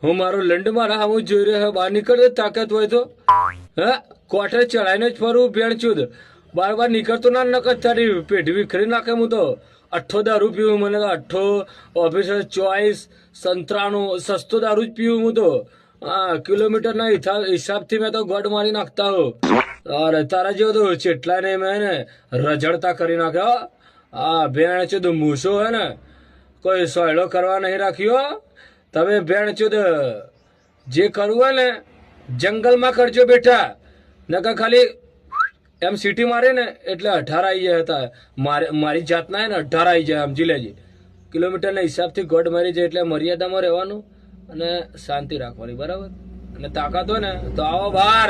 હું મારો લંડ મારા હું જોઈ રહ્યો બહાર નીકળતો તાકાત હોય તો હે કોઠે ચડાઈને જ ફરું ભેણ ચૂદ બાર બાર નીકળતો ના નકર તારી પેઢી વિખરી નાખે હું તો 8 દારૂ પીવું મને તો 8 ઓફિસર ચોઈસ સંતરાનું સસ્તો દારૂ જ પીવું હું તો હા કિલોમીટરના હિસાબથી મેં તો ગોડ મારી નાખતા હો અરે તારા જેવો તો ચેટલા ને મેં ને રજડતા કરી નાખ્યો હા ભેણ ચૂદ મૂસો હે ને કોઈ સોયડો કરવા નહીં રાખ્યો તમે ભેણ ચૂદ જે કરવું હોય ને જંગલમાં કરજો બેઠા નકર ખાલી એમ સીટી મારે ને એટલે 18 આવી જાય હતા મારી જાતના હે ને 18 આવી જાય સમજી લેજે કિલોમીટરના હિસાબથી ગોડ મારી જાય એટલે મર્યાદામાં રહેવાનું અને શાંતિ રાખવાની બરાબર અને તાકાત હોય ને તો આવો બહાર